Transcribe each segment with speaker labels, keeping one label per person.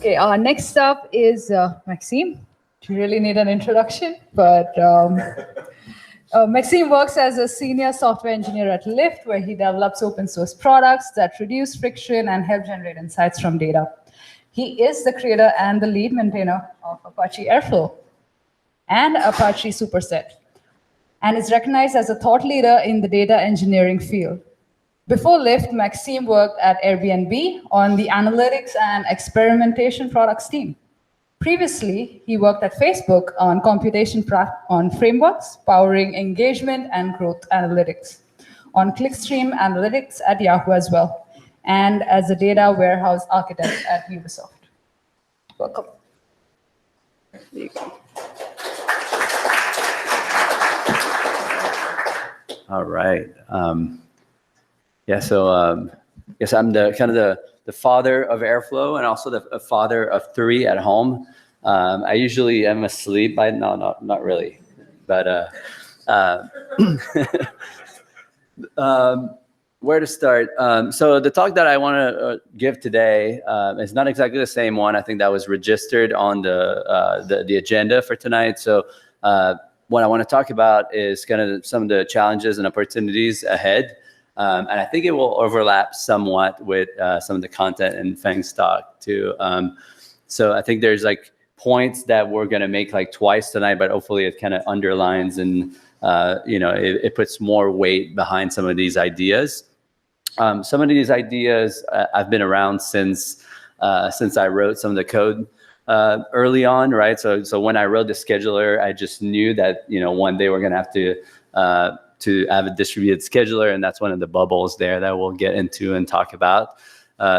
Speaker 1: Okay, next up is Maxime. Do you really need an introduction? But Maxime works as a senior software engineer at Lyft, where he develops open source products that reduce friction and help generate insights from data. He is the creator and the lead maintainer of Apache Airflow and Apache Superset, and is recognized as a thought leader in the data engineering field. Before Lyft, Maxime worked at Airbnb on the analytics and experimentation products team. Previously, he worked at Facebook on computation on frameworks, powering engagement and growth analytics, on clickstream analytics at Yahoo as well, and as a data warehouse architect at Ubisoft. Welcome. There you go.
Speaker 2: All right. So yes, I'm the father of Airflow and also the father of 3 at home. I usually am asleep. Not really, but where to start? So the talk that I want to give today is not exactly the same one. I think that was registered on the agenda for tonight. So what I want to talk about is kind of some of the challenges and opportunities ahead. And I think it will overlap somewhat with some of the content in Feng's talk too. So I think there's like points that we're going to make like twice tonight, but hopefully it kind of underlines and it puts more weight behind some of these ideas. Some of these ideas I've been around since I wrote some of the code early on, right? So when I wrote the scheduler, I just knew that one day we're going to have to have a distributed scheduler, and that's one of the bubbles there that we'll get into and talk about.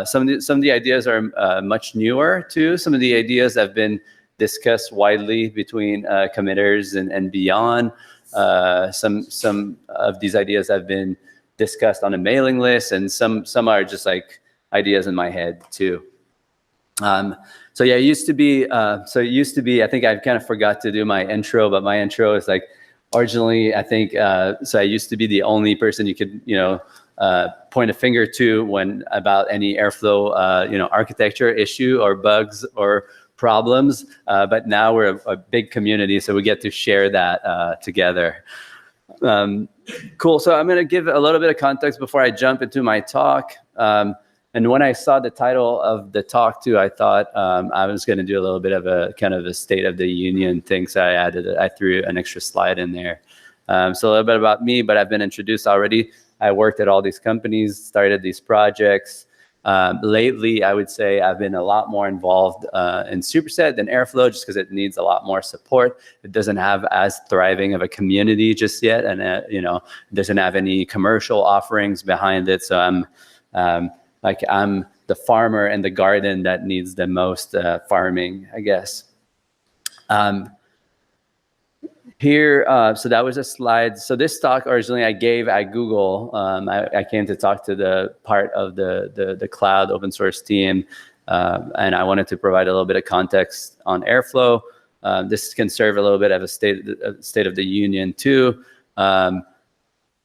Speaker 2: Some of the ideas are much newer too. Some of the ideas have been discussed widely between committers and beyond. Some of these ideas have been discussed on a mailing list, and some are just like ideas in my head too. So yeah, it used to be. I think I kind of forgot to do my intro, but my intro is like. Originally, I think, so I used to be the only person you could, point a finger to when about any Airflow, architecture issue or bugs or problems. But now we're a big community, so we get to share that together. Cool. So I'm going to give a little bit of context before I jump into my talk. And when I saw the title of the talk too, I thought I was going to do a little bit of a kind of a State of the Union thing. So I threw an extra slide in there. So a little bit about me, but I've been introduced already. I worked at all these companies, started these projects. Lately, I would say I've been a lot more involved in Superset than Airflow, just because it needs a lot more support. It doesn't have as thriving of a community just yet, and it doesn't have any commercial offerings behind it. So I'm the farmer in the garden that needs the most farming, I guess. So that was a slide. So this talk originally I gave at Google. I came to talk to the part of the cloud open source team, and I wanted to provide a little bit of context on Airflow. This can serve a little bit of a state of the union too.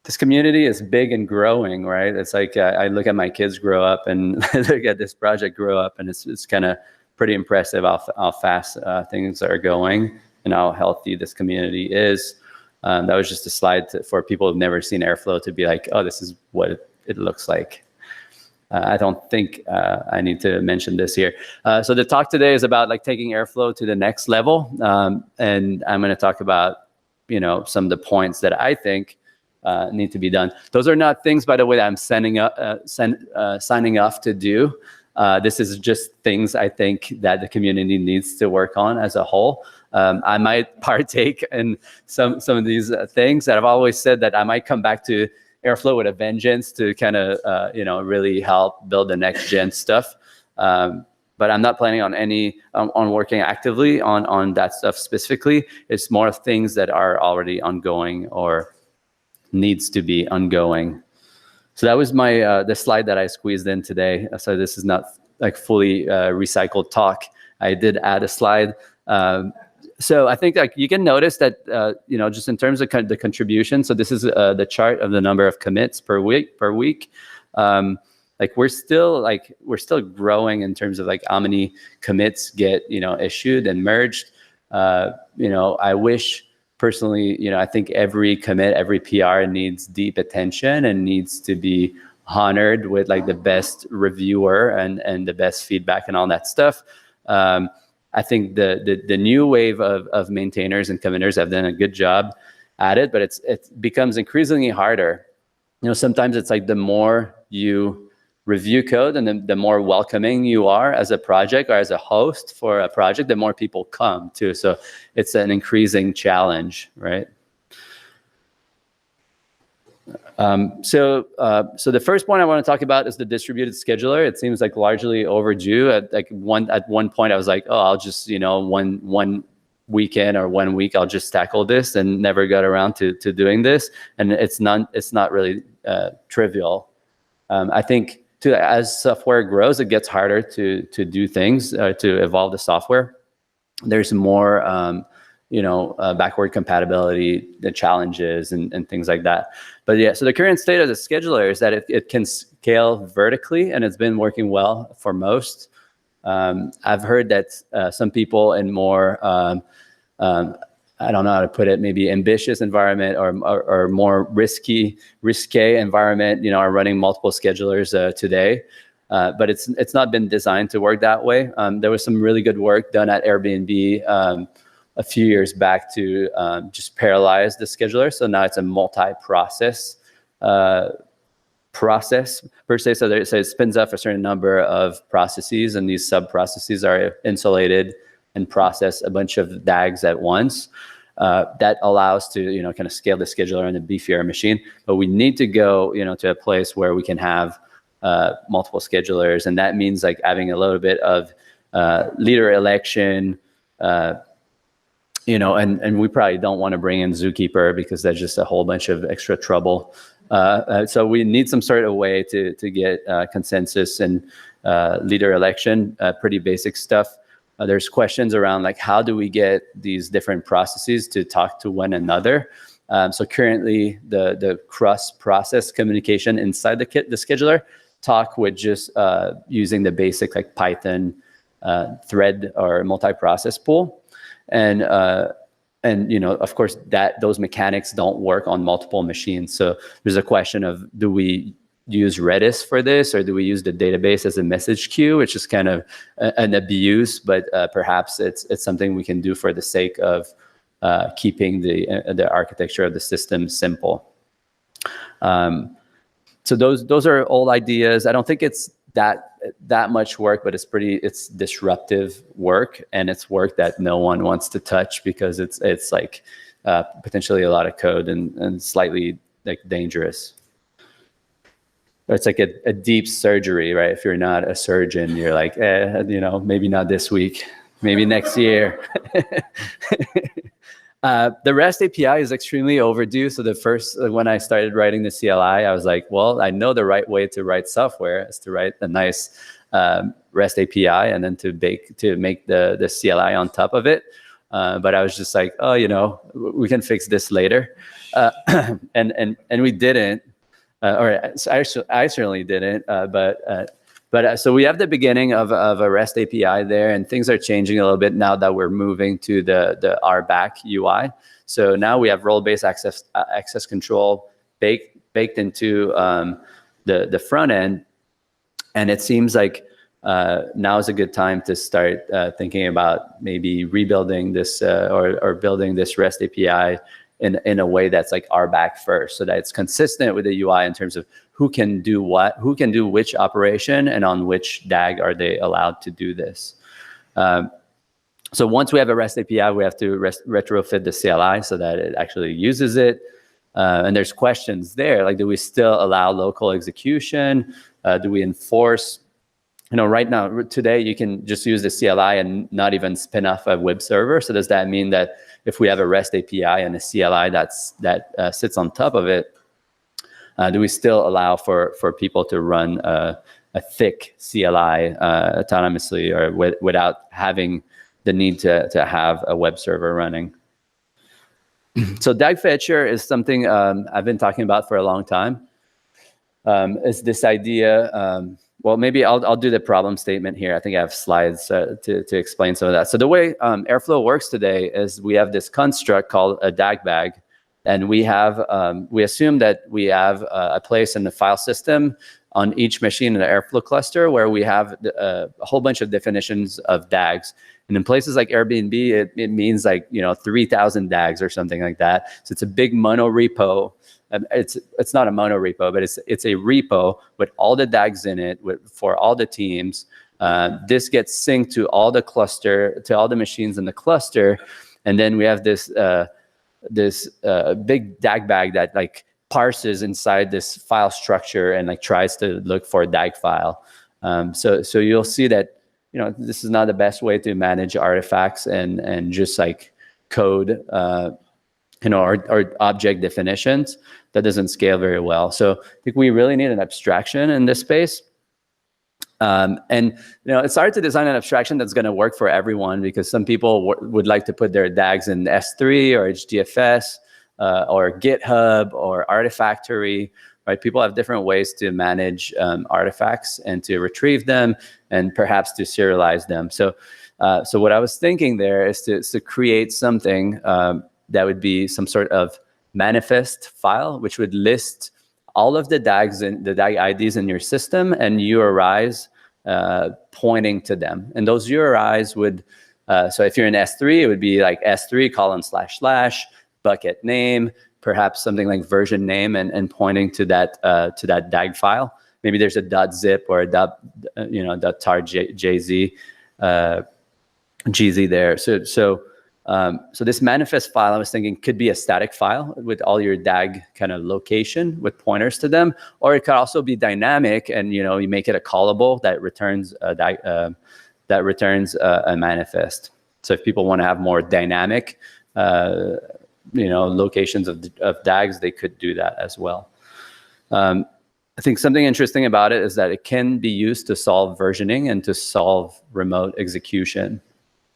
Speaker 2: This community is big and growing, right? It's like I look at my kids grow up and look at this project grow up, and it's kind of pretty impressive how fast things are going and how healthy this community is. That was just a slide for people who've never seen Airflow to be like, oh, this is what it looks like. I don't think I need to mention this here. So the talk today is about like taking Airflow to the next level, and I'm going to talk about some of the points that I think need to be done. Those are not things, by the way, that I'm signing off to do. This is just things I think that the community needs to work on as a whole. I might partake in some of these things that I've always said that I might come back to Airflow with a vengeance to kind of really help build the next gen stuff. But I'm not planning on working actively on that stuff specifically. It's more things that are already ongoing or needs to be ongoing. So that was my the slide that I squeezed in today. So this is not like fully recycled talk. I did add a slide. So I think like you can notice that just in terms of the contribution. So this is the chart of the number of commits per week. like we're still growing in terms of like how many commits get, issued and merged. I wish personally, I think every commit, every PR needs deep attention and needs to be honored with like the best reviewer and the best feedback and all that stuff. I think the new wave of maintainers and committers have done a good job at it, but it becomes increasingly harder. Sometimes it's like the more you review code and then the more welcoming you are as a project or as a host for a project, the more people come too. So it's an increasing challenge, right? So the first point I want to talk about is the distributed scheduler. It seems like largely overdue. At one point I was like, oh, I'll just, one weekend or 1 week, I'll just tackle this, and never got around to doing this. And it's not really trivial. I think as software grows, it gets harder to do things, to evolve the software. There's more, backward compatibility, the challenges and things like that. But yeah, so the current state of the scheduler is that it can scale vertically, and it's been working well for most. I've heard that some people in more, I don't know how to put it, maybe ambitious environment or more risque environment, are running multiple schedulers today. But it's not been designed to work that way. There was some really good work done at Airbnb a few years back to just paralyze the scheduler. So now it's a multi-process process per se. So it spins up a certain number of processes, and these sub-processes are insulated and process a bunch of DAGs at once. That allows to, kind of scale the scheduler in a beefier machine. But we need to go, to a place where we can have multiple schedulers. And that means like having a little bit of leader election, and we probably don't want to bring in Zookeeper because that's just a whole bunch of extra trouble. So we need some sort of way to get consensus and leader election, pretty basic stuff. There's questions around like, how do we get these different processes to talk to one another? So currently the cross-process communication inside the scheduler talk with just using the basic like Python thread or multi-process pool. And of course those mechanics don't work on multiple machines. So there's a question of, do we use Redis for this, or do we use the database as a message queue, which is kind of an abuse, but perhaps it's something we can do for the sake of keeping the architecture of the system simple. So those are old ideas. I don't think it's that much work, but it's disruptive work, and it's work that no one wants to touch because it's like potentially a lot of code and slightly like dangerous. It's like a deep surgery, right? If you're not a surgeon, you're like, maybe not this week, maybe next year. The REST API is extremely overdue. So when I started writing the CLI, I was like, well, I know the right way to write software is to write a nice REST API and then to make the CLI on top of it. But I was just like, oh, we can fix this later. And we didn't. I certainly didn't, but so we have the beginning of a REST API there, and things are changing a little bit now that we're moving to the RBAC UI. So now we have role-based access control baked into the front end, and it seems like now is a good time to start thinking about maybe rebuilding this or building this REST API in a way that's like RBAC first, so that it's consistent with the UI in terms of who can do what, who can do which operation, and on which DAG are they allowed to do this. So once we have a REST API, we have to retrofit the CLI so that it actually uses it. And there's questions there, like, do we still allow local execution? Do we enforce? Right now, today, you can just use the CLI and not even spin off a web server. So does that mean that if we have a REST API and a CLI that sits on top of it, do we still allow for people to run a thick CLI autonomously or without having the need to have a web server running? So DAG Fetcher is something I've been talking about for a long time. is this idea. Well, maybe I'll do the problem statement here. I think I have slides to explain some of that. So the way Airflow works today is we have this construct called a DAG bag, and we assume that we have a place in the file system on each machine in the Airflow cluster where we have a whole bunch of definitions of DAGs. And in places like Airbnb, it means like 3,000 DAGs or something like that. So it's a big mono repo. It's not a mono repo, but it's a repo with all the DAGs in it for all the teams. This gets synced to all the machines in the cluster, and then we have this big DAG bag that like parses inside this file structure and like tries to look for a DAG file. So you'll see that this is not the best way to manage artifacts and just like code or object definitions. That doesn't scale very well. So I think we really need an abstraction in this space. And it's hard to design an abstraction that's going to work for everyone, because some people would like to put their DAGs in S3 or HDFS or GitHub or Artifactory. Right? People have different ways to manage artifacts and to retrieve them and perhaps to serialize them. So what I was thinking there is to create something that would be some sort of manifest file, which would list all of the DAGs and the DAG IDs in your system and URIs pointing to them. And those URIs would, so if you're in S3, it would be like S3:/ bucket name, perhaps something like version name, and pointing to that DAG file. Maybe there's a .zip or a .tar JZ GZ there. So this manifest file, I was thinking, could be a static file with all your DAG kind of location with pointers to them, or it could also be dynamic, and you make it a callable that returns a manifest. So if people want to have more dynamic, locations of DAGs, they could do that as well. I think something interesting about it is that it can be used to solve versioning and to solve remote execution.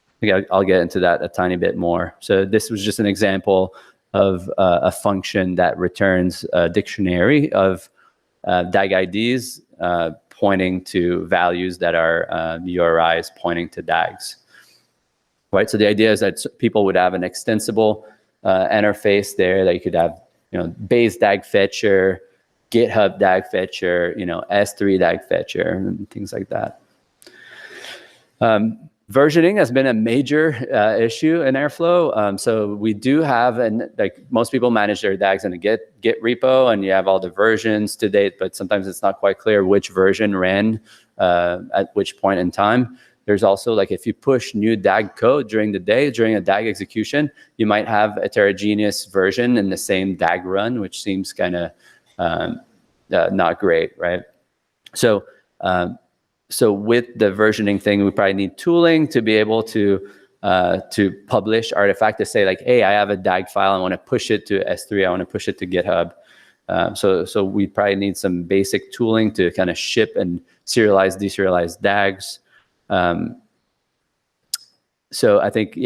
Speaker 2: I think I'll get into that a tiny bit more. So this was just an example of a function that returns a dictionary of DAG IDs pointing to values that are URIs pointing to DAGs. Right. So the idea is that people would have an extensible interface there that you could have, base DAG fetcher, GitHub DAG fetcher, S3 DAG fetcher, and things like that. Versioning has been a major issue in Airflow. So we do have, and like most people manage their DAGs in a Git repo, and you have all the versions to date, but sometimes it's not quite clear which version ran at which point in time. There's also, like, if you push new DAG code during the day, during a DAG execution, you might have a heterogeneous version in the same DAG run, which seems kind of not great, right? So with the versioning thing, we probably need tooling to be able to publish artifact, to say like, hey, I have a DAG file, I want to push it to S3, I want to push it to GitHub. So we probably need some basic tooling to kind of ship and serialize, deserialize DAGs. So I think,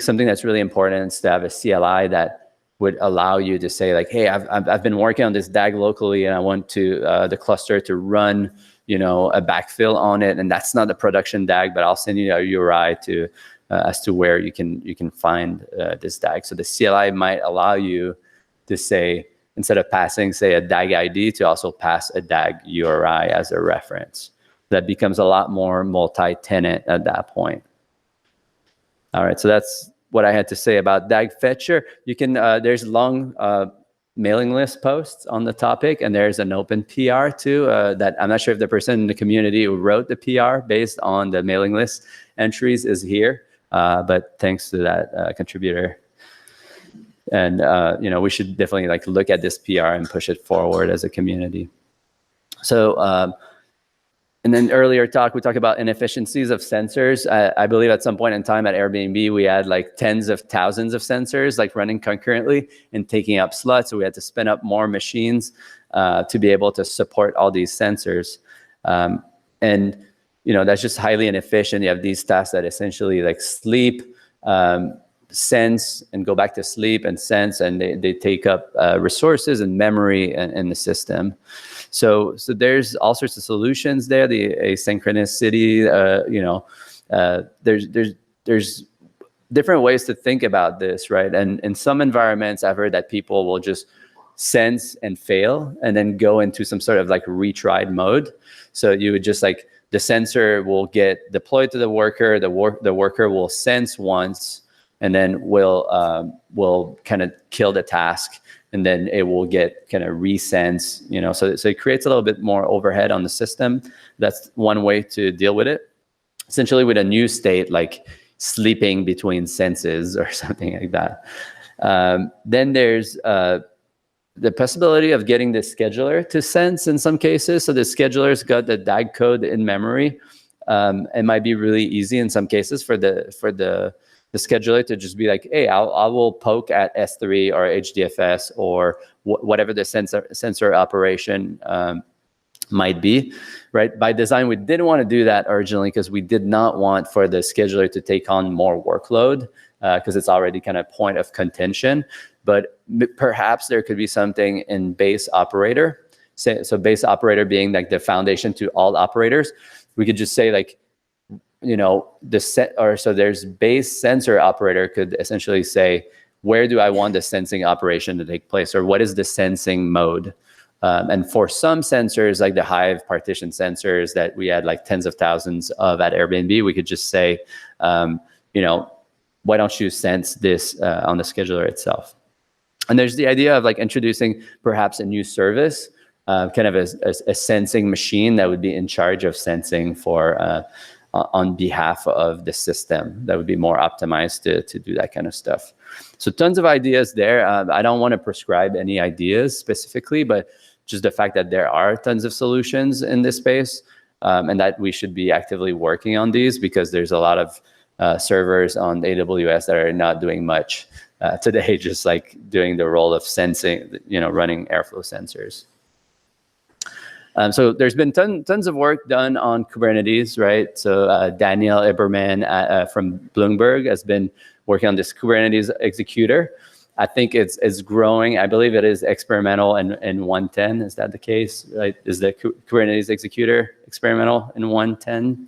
Speaker 2: something that's really important is to have a CLI that would allow you to say like, hey, I've been working on this DAG locally, and I want to the cluster to run, a backfill on it, and that's not the production DAG, but I'll send you a URI as to where you can find this DAG. So the CLI might allow you to say, instead of passing, say, a DAG ID, to also pass a DAG URI as a reference. That becomes a lot more multi-tenant at that point. All right, so that's what I had to say about DAG fetcher. You can there's long mailing list posts on the topic, and there's an open PR too. That I'm not sure if the person in the community who wrote the PR based on the mailing list entries is here, but thanks to that contributor. And we should definitely look at this PR and push it forward as a community. So. And then earlier we talked about inefficiencies of sensors. I believe at some point in time at Airbnb, we had tens of thousands of sensors running concurrently and taking up slots. So we had to spin up more machines to be able to support all these sensors. And that's just highly inefficient. You have these tasks that essentially sleep, sense, and go back to sleep, and sense, and they take up resources and memory in the system. So there's all sorts of solutions there. The asynchronicity, there's different ways to think about this, right? And in some environments, I've heard that people will just sense and fail and then go into some sort of like retried mode. So you would just like, the sensor will get deployed to the worker, the worker will sense once, and then will kind of kill the task, and then it will get kind of resense, so it creates a little bit more overhead on the system. That's one way to deal with it. Essentially with a new state, like sleeping between senses or something like that. Then there's the possibility of getting the scheduler to sense in some cases. So the scheduler's got the DAG code in memory. It might be really easy in some cases for the scheduler to just be like, hey, I will poke at S3 or HDFS or whatever the sensor operation might be, right? By design, we didn't want to do that originally because we did not want for the scheduler to take on more workload because it's already kind of point of contention. But perhaps there could be something in base operator. So base operator being like the foundation to all operators. We could just say like, so there's base sensor operator could essentially say, where do I want the sensing operation to take place, or what is the sensing mode? And for some sensors, like the Hive partition sensors that we had like tens of thousands of at Airbnb, we could just say, why don't you sense this on the scheduler itself? And there's the idea of like introducing perhaps a new service, kind of a sensing machine that would be in charge of sensing for on behalf of the system that would be more optimized to do that kind of stuff. So tons of ideas there. I don't want to prescribe any ideas specifically, but just the fact that there are tons of solutions in this space, and that we should be actively working on these because there's a lot of servers on AWS that are not doing much today, just like doing the role of sensing, running Airflow sensors. So there's been tons of work done on Kubernetes, right? So Daniel Eberman from Bloomberg has been working on this Kubernetes executor. I think it's growing. I believe it is experimental in 1.10. Is that the case? Right? Is the Kubernetes executor experimental in 1.10,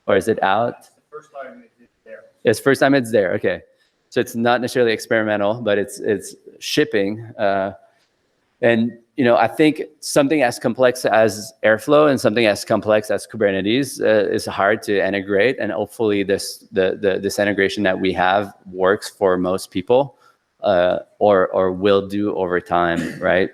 Speaker 2: or is it out?
Speaker 3: First time it's there.
Speaker 2: It's first time it's there. Okay, so it's not necessarily experimental, but it's shipping. And I think something as complex as Airflow and something as complex as Kubernetes is hard to integrate. And hopefully this integration that we have works for most people, or will do over time, right?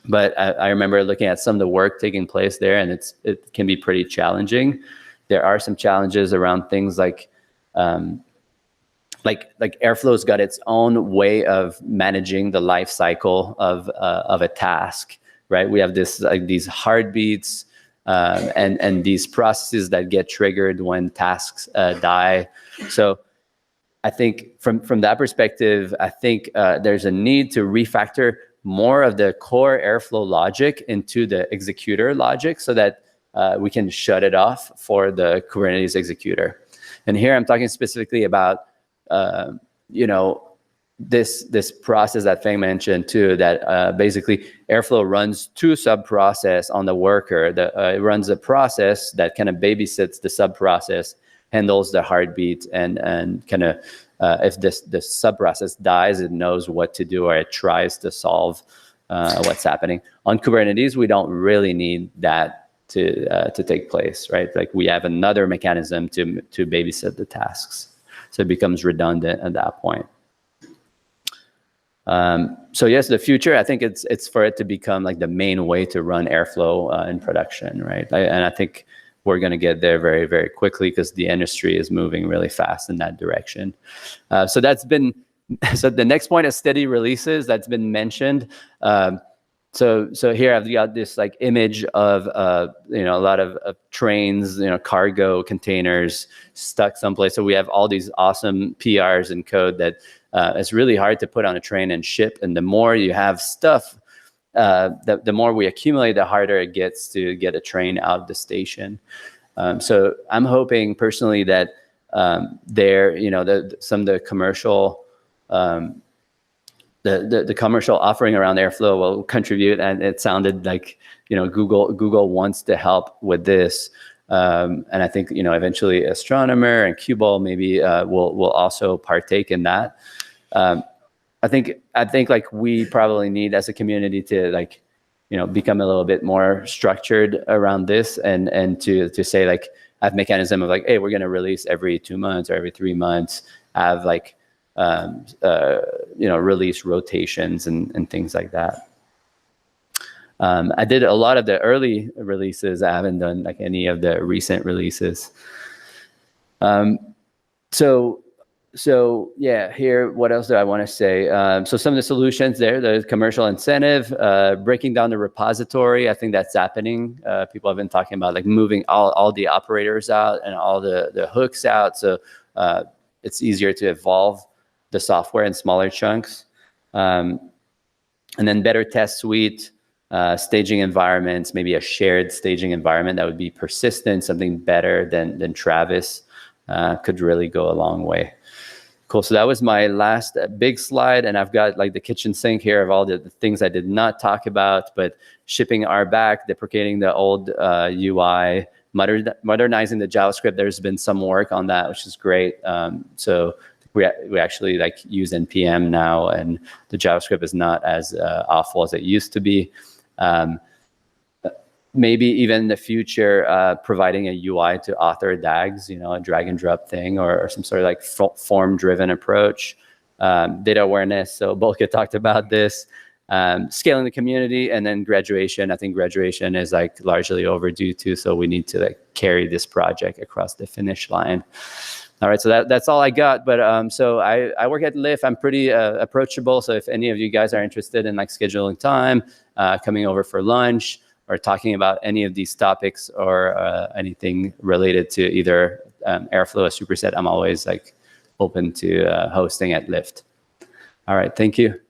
Speaker 2: But I remember looking at some of the work taking place there, and it can be pretty challenging. There are some challenges around things like Airflow's got its own way of managing the life cycle of a task, right? We have these heartbeats and these processes that get triggered when tasks die. So I think from that perspective, I think there's a need to refactor more of the core Airflow logic into the executor logic so that we can shut it off for the Kubernetes executor. And here I'm talking specifically about this process that Feng mentioned too, that basically Airflow runs two sub-process on the worker. It runs a process that kind of babysits the sub-process, handles the heartbeat, and kind of if the sub-process dies, it knows what to do, or it tries to solve what's happening. On Kubernetes, we don't really need that to take place, right? Like we have another mechanism to babysit the tasks. So it becomes redundant at that point. So yes, the future, I think it's for it to become like the main way to run Airflow in production, right? And I think we're going to get there very, very quickly because the industry is moving really fast in that direction. So the next point is steady releases. That's been mentioned. So here I've got this like image of a lot of trains, cargo containers stuck someplace. So we have all these awesome PRs and code that it's really hard to put on a train and ship. And the more you have stuff, the more we accumulate, the harder it gets to get a train out of the station. So I'm hoping personally that some of the commercial the commercial offering around Airflow will contribute, and it sounded like Google wants to help with this, and I think eventually Astronomer and Qubole maybe will also partake in that. I think like we probably need as a community to like become a little bit more structured around this, and to say like have mechanism of like, hey, we're going to release every 2 months or every 3 months, have like release rotations and things like that. I did a lot of the early releases. I haven't done like any of the recent releases. So yeah, here, what else do I want to say? So some of the solutions there, the commercial incentive, breaking down the repository. I think that's happening. People have been talking about like moving all the operators out and all the hooks out. So it's easier to evolve the software in smaller chunks. And then better test suite, staging environments, maybe a shared staging environment that would be persistent, something better than Travis could really go a long way. Cool. So that was my last big slide, and I've got like the kitchen sink here of all the things I did not talk about, but shipping R back, deprecating the old UI, modernizing the JavaScript. There's been some work on that, which is great. So we actually like use NPM now, and the JavaScript is not as awful as it used to be. Maybe even in the future, providing a UI to author DAGs, a drag and drop thing, or some sort of like form-driven approach. Data awareness, so Bolka talked about this. Scaling the community, and then graduation. I think graduation is like largely overdue too, so we need to like carry this project across the finish line. All right, so that's all I got. But so I work at Lyft. I'm pretty approachable. So if any of you guys are interested in like scheduling time, coming over for lunch, or talking about any of these topics, or anything related to either Airflow or Superset, I'm always like open to hosting at Lyft. All right, thank you.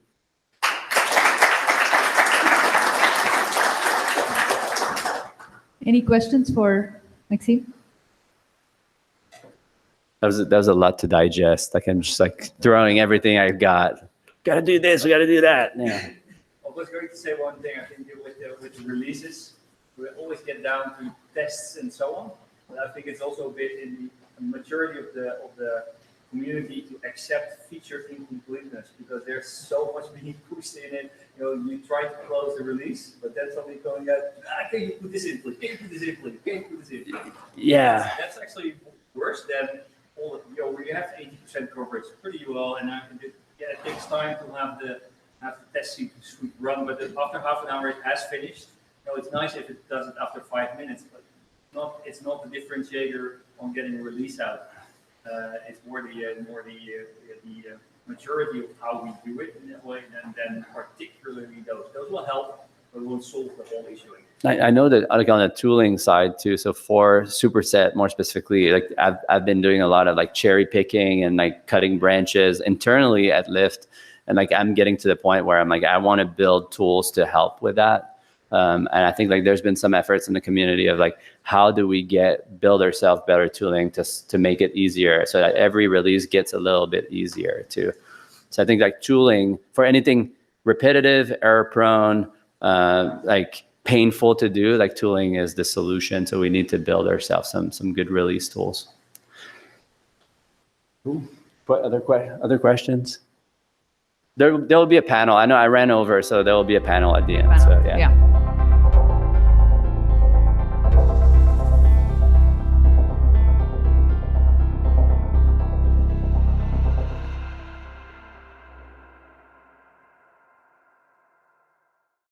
Speaker 1: Any questions for Maxime?
Speaker 2: That was a lot to digest. Like I'm just like throwing everything I've got. Got to do this. We got to do that. Yeah.
Speaker 3: I was going to say one thing. I think with the releases, we always get down to tests and so on. But I think it's also a bit in the maturity of the community to accept feature incompleteness, because there's so much being pushed in it. You try to close the release, but then something going out. Can you put this in, please? Can you put this in, please? Can you put this in, please?
Speaker 2: Yeah.
Speaker 3: That's actually worse than all. Where you have 80% coverage pretty well, and it takes time to have the test suite run, but after half an hour it has finished. It's nice if it does it after 5 minutes, but it's not the differentiator on getting a release out. It's more the maturity of how we do it in that way, and then particularly those will help, but won't solve the whole issue.
Speaker 2: I know that like on the tooling side too. So for Superset more specifically, like I've been doing a lot of like cherry picking and like cutting branches internally at Lyft. And like I'm getting to the point where I'm like, I want to build tools to help with that. And I think like there's been some efforts in the community of like, how do we build ourselves better tooling to make it easier, so that every release gets a little bit easier too. So I think like tooling for anything repetitive, error prone, like painful to do, like tooling is the solution. So we need to build ourselves some good release tools. Cool. What other questions? There will be a panel. I know I ran over, so there will be a panel at the end. So yeah.